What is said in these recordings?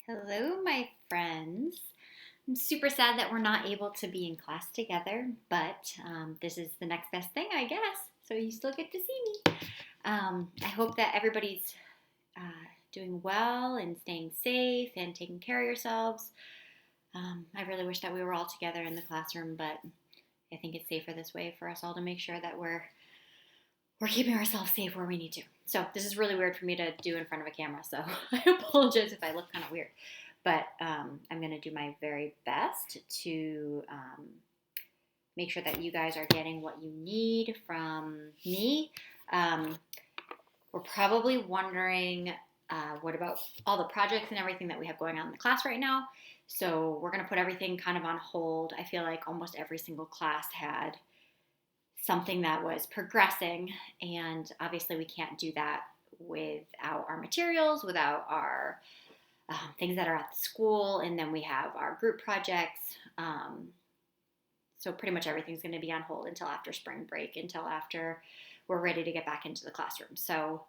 Hello, my friends. I'm super sad that we're not able to be in class together, but this is the next best thing, I guess. So you still get to see me. I hope that everybody's doing well and staying safe and taking care of yourselves. I really wish that we were all together in the classroom, but I think it's safer this way for us all to make sure that we're keeping ourselves safe where we need to. So this is really weird for me to do in front of a camera, so I apologize if I look kind of weird. But I'm going to do my very best to make sure that you guys are getting what you need from me. Um, we're probably wondering what about all the projects and everything that we have going on in the class right now. So we're going to put everything kind of on hold. I feel like almost every single class had something that was progressing, and obviously we can't do that without our materials, without our things that are at the school, and then we have our group projects. So pretty much everything's going to be on hold until after spring break, until after we're ready to get back into the classroom. So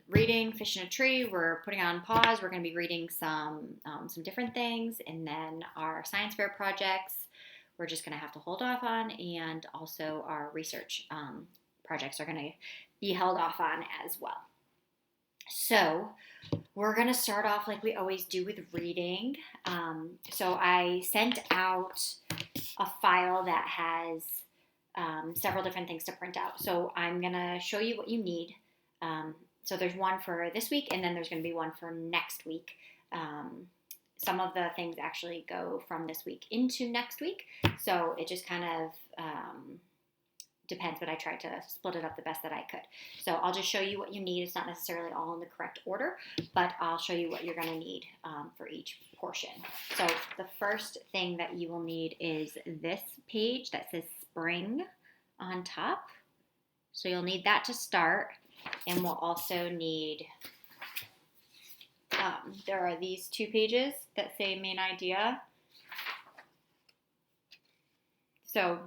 reading Fish in a Tree, we're putting on pause. We're going to be reading some different things, and then our science fair projects we're just going to have to hold off on, and also our research projects are going to be held off on as well. So we're going to start off like we always do with reading. So I sent out a file that has several different things to print out. So I'm going to show you what you need. So there's one for this week, and then there's going to be one for next week. Some of the things actually go from this week into next week. So it just kind of depends, but I tried to split it up the best that I could. So I'll just show you what you need. It's not necessarily all in the correct order, but I'll show you what you're going to need for each portion. So the first thing that you will need is this page that says spring on top. So you'll need that to start, and we'll also need there are these two pages that say main idea. So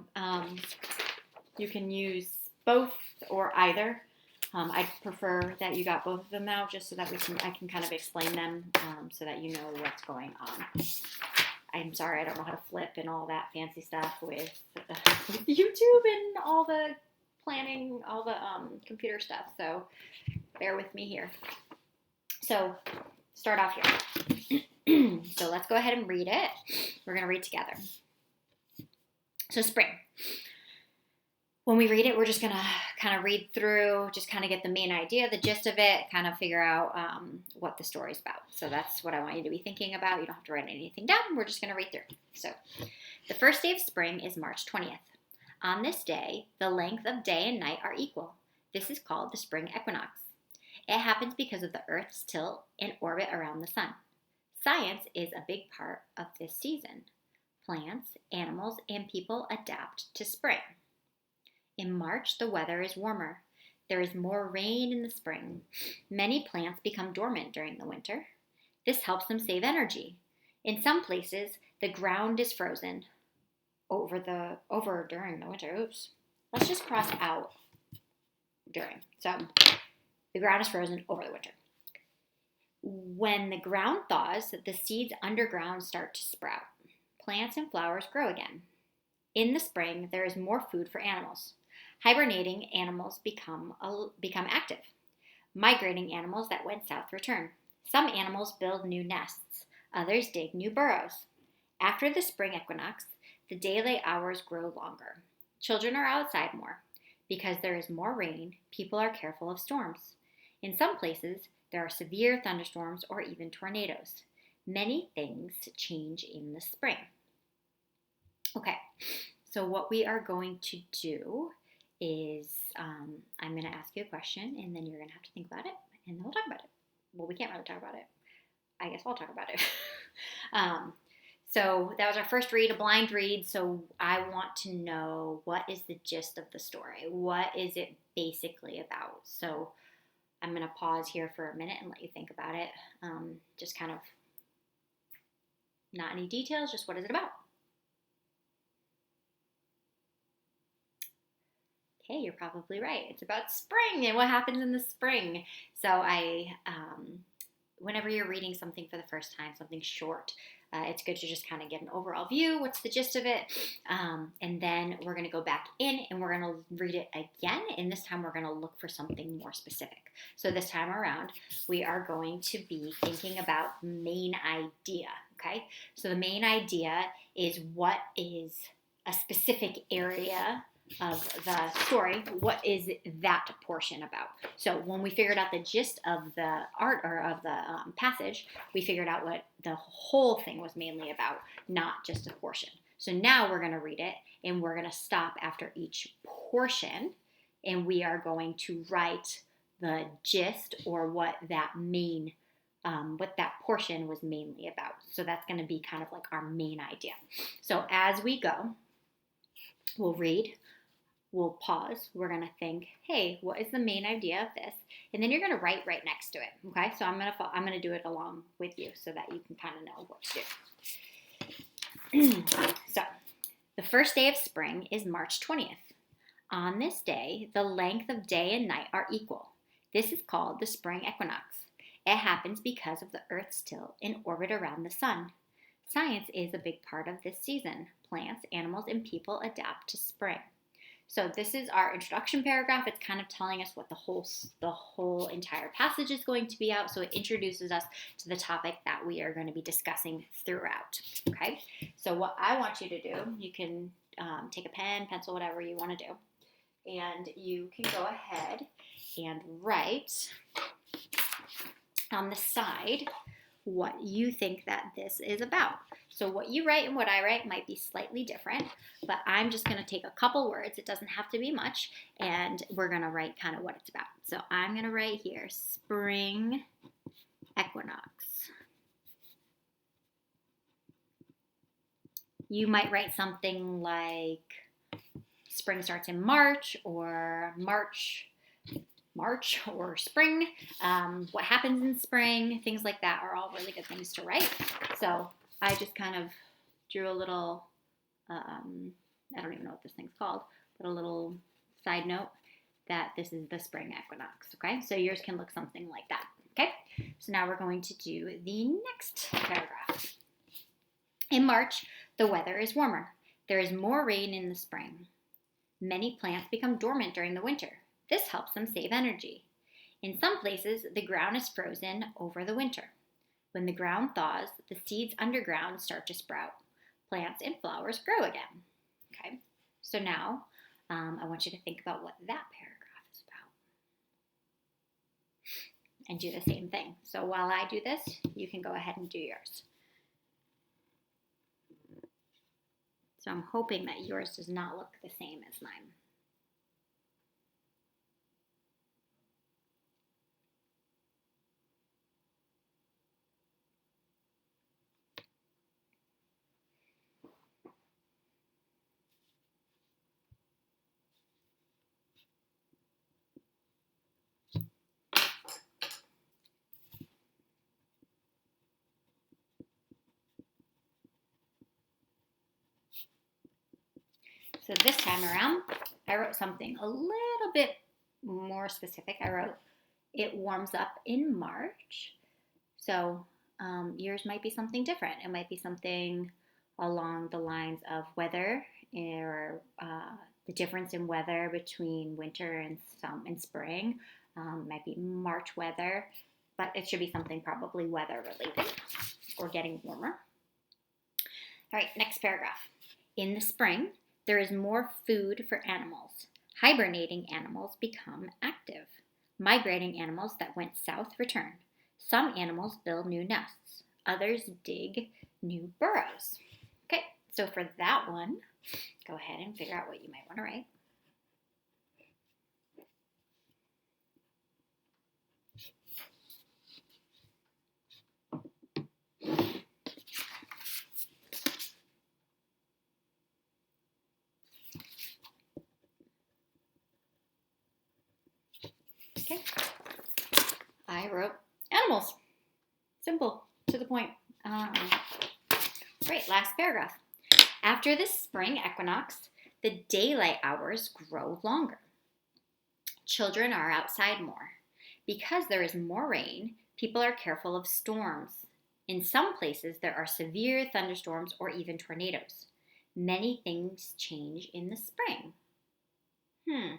you can use both or either. I'd prefer that you got both of them now, just so that I can kind of explain them so that you know what's going on. I'm sorry, I don't know how to flip and all that fancy stuff with YouTube and all the planning, all the computer stuff. So bear with me here. So start off here. So let's go ahead and read it. We're going to read together. So spring. When we read it, we're just going to kind of read through, just kind of get the main idea, the gist of it, kind of figure out what the story's about. So that's what I want you to be thinking about. You don't have to write anything down. We're just going to read through. So the first day of spring is March 20th. On this day, the length of day and night are equal. This is called the spring equinox. It happens because of the Earth's tilt and orbit around the sun. Science is a big part of this season. Plants, animals, and people adapt to spring. In March, the weather is warmer. There is more rain in the spring. Many plants become dormant during the winter. This helps them save energy. In some places, the ground is frozen over during the winter. Oops. Let's just cross out during. So the ground is frozen over the winter. When the ground thaws, the seeds underground start to sprout. Plants and flowers grow again. In the spring, there is more food for animals. Hibernating animals become active. Migrating animals that went south return. Some animals build new nests. Others dig new burrows. After the spring equinox, the daylight hours grow longer. Children are outside more. Because there is more rain, people are careful of storms. In some places, there are severe thunderstorms or even tornadoes. Many things change in the spring. Okay, so what we are going to do is I'm going to ask you a question, and then you're going to have to think about it, and then we'll talk about it. Well, we can't really talk about it. I guess I'll talk about it. So that was our first read, a blind read. So I want to know, what is the gist of the story? What is it basically about? So I'm going to pause here for a minute and let you think about it. Just kind of not any details, just what is it about? Okay, you're probably right. It's about spring and what happens in the spring. So I whenever you're reading something for the first time, something short, it's good to just kind of get an overall view. What's the gist of it? And then we're going to go back in and we're going to read it again. And this time we're going to look for something more specific. So this time around, we are going to be thinking about main idea. Okay. So the main idea is what is a specific area of the story, what is that portion about? So when we figured out the gist of the art or of the passage, we figured out what the whole thing was mainly about, not just a portion. So now we're going to read it and we're going to stop after each portion and we are going to write the gist or what that portion was mainly about. So that's going to be kind of like our main idea. So as we go, we'll read. We'll pause. We're going to think, hey, what is the main idea of this? And then you're going to write right next to it. Okay, so I'm going to do it along with you so that you can kind of know what to do. So the first day of spring is March 20th. On this day, the length of day and night are equal. This is called the spring equinox. It happens because of the Earth's tilt in orbit around the sun. Science is a big part of this season. Plants, animals, and people adapt to spring. So this is our introduction paragraph. It's kind of telling us what the whole entire passage is going to be out. So it introduces us to the topic that we are going to be discussing throughout. Okay. So what I want you to do, you can take a pen, pencil, whatever you want to do, and you can go ahead and write on the side what you think that this is about. So what you write and what I write might be slightly different, but I'm just going to take a couple words. It doesn't have to be much, and we're going to write kind of what it's about. So I'm going to write here, spring equinox. You might write something like spring starts in March, or March or spring, what happens in spring, things like that are all really good things to write. So I just kind of drew a little, I don't even know what this thing's called, but a little side note that this is the spring equinox, okay? So yours can look something like that, okay? So now we're going to do the next paragraph. In March, the weather is warmer. There is more rain in the spring. Many plants become dormant during the winter. This helps them save energy. In some places, the ground is frozen over the winter. When the ground thaws, the seeds underground start to sprout. Plants and flowers grow again. Okay, so now I want you to think about what that paragraph is about. And do the same thing. So while I do this, you can go ahead and do yours. So I'm hoping that yours does not look the same as mine. So this time around, I wrote something a little bit more specific. I wrote, it warms up in March. So yours might be something different. It might be something along the lines of weather, or the difference in weather between winter and spring. Might be March weather, but it should be something probably weather related or getting warmer. All right, next paragraph. In the spring, there is more food for animals. Hibernating animals become active. Migrating animals that went south return. Some animals build new nests. Others dig new burrows. Okay, so for that one, go ahead and figure out what you might want to write. Okay, I wrote animals. Simple, to the point. Great, last paragraph. After the spring equinox, the daylight hours grow longer. Children are outside more. Because there is more rain, People are careful of storms. In some places, there are severe thunderstorms or even tornadoes. Many things change in the spring. Hmm.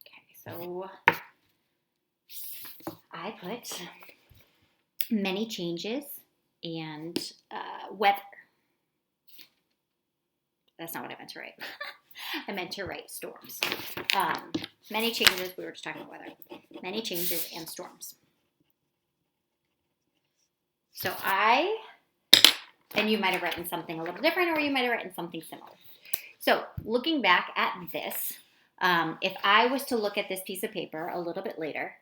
Okay, so I put many changes and weather. That's not what I meant to write. I meant to write storms. Many changes, we were just talking about weather. Many changes and storms. So and you might have written something a little different, or you might have written something similar. So looking back at this, if I was to look at this piece of paper a little bit later,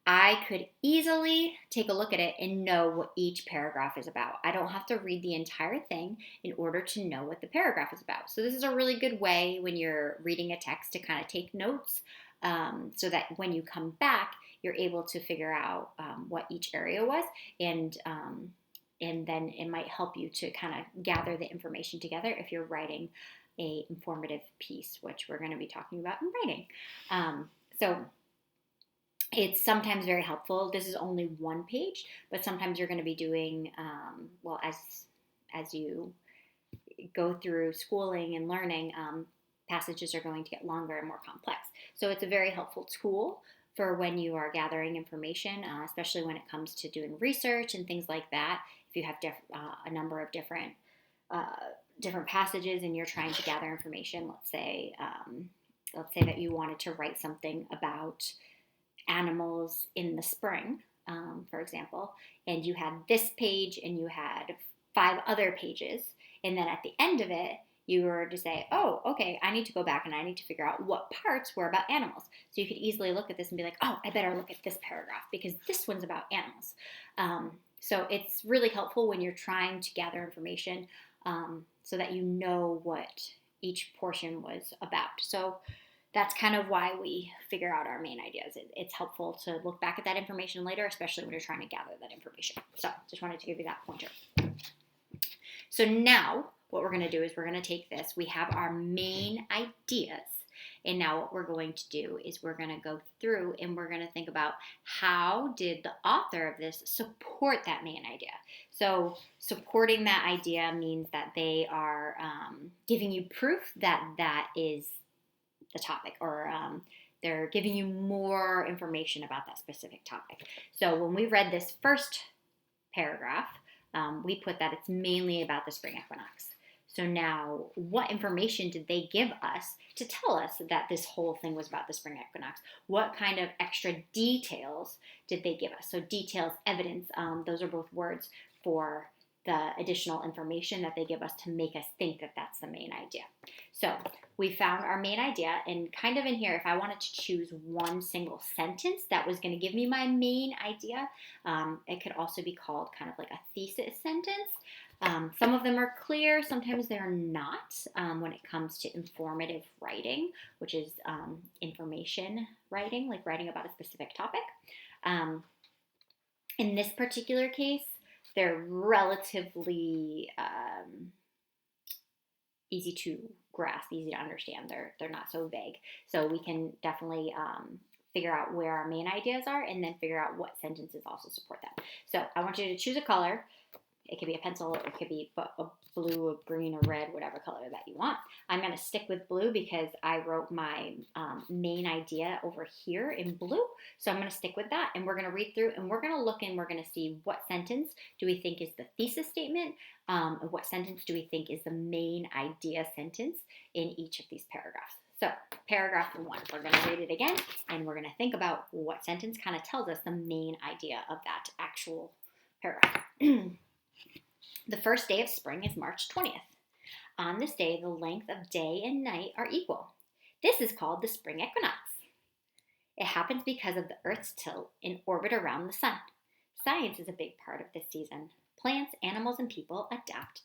I could easily take a look at it and know what each paragraph is about. I don't have to read the entire thing in order to know what the paragraph is about. So this is a really good way when you're reading a text to kind of take notes, so that when you come back, you're able to figure out what each area was, and then it might help you to kind of gather the information together if you're writing a informative piece, which we're going to be talking about in writing. So it's sometimes very helpful. This is only one page, but sometimes you're going to be doing, as you go through schooling and learning, passages are going to get longer and more complex. So it's a very helpful tool for when you are gathering information, especially when it comes to doing research and things like that. If you have a number of different passages and you're trying to gather information, let's say that you wanted to write something about animals in the spring, for example, and you had this page and you had 5 other pages, and then at the end of it, you were to say, oh, okay, I need to go back and I need to figure out what parts were about animals. So you could easily look at this and be like, oh, I better look at this paragraph because this one's about animals. So it's really helpful when you're trying to gather information, so that you know what each portion was about. So that's kind of why we figure out our main ideas. It's helpful to look back at that information later, especially when you're trying to gather that information. So just wanted to give you that pointer. So now what we're going to do is we're going to take this. We have our main ideas. And now what we're going to do is we're going to go through and we're going to think about how did the author of this support that main idea. So supporting that idea means that they are giving you proof that that is the topic, or they're giving you more information about that specific topic. So when we read this first paragraph, we put that it's mainly about the spring equinox. So now, what information did they give us to tell us that this whole thing was about the spring equinox? What kind of extra details did they give us? So details, evidence, those are both words for the additional information that they give us to make us think that that's the main idea. So we found our main idea, and kind of in here, if I wanted to choose one single sentence that was going to give me my main idea, it could also be called kind of like a thesis sentence. Some of them are clear, sometimes they're not, when it comes to informative writing, which is information writing, like writing about a specific topic. In this particular case, they're relatively easy to grasp, easy to understand. They're not so vague. So we can definitely figure out where our main ideas are and then figure out what sentences also support that. So I want you to choose a color. It could be a pencil, it could be a blue, a green, a red, whatever color that you want. I'm going to stick with blue because I wrote my main idea over here in blue. So I'm going to stick with that, and we're going to read through and we're going to look and we're going to see what sentence do we think is the thesis statement, and what sentence do we think is the main idea sentence in each of these paragraphs. So paragraph 1, we're going to read it again, and we're going to think about what sentence kind of tells us the main idea of that actual paragraph. The first day of spring is March 20th. On this day, the length of day and night are equal. This is called the spring equinox. It happens because of the Earth's tilt in orbit around the sun. Science is a big part of this season. Plants, Animals, and People Adapt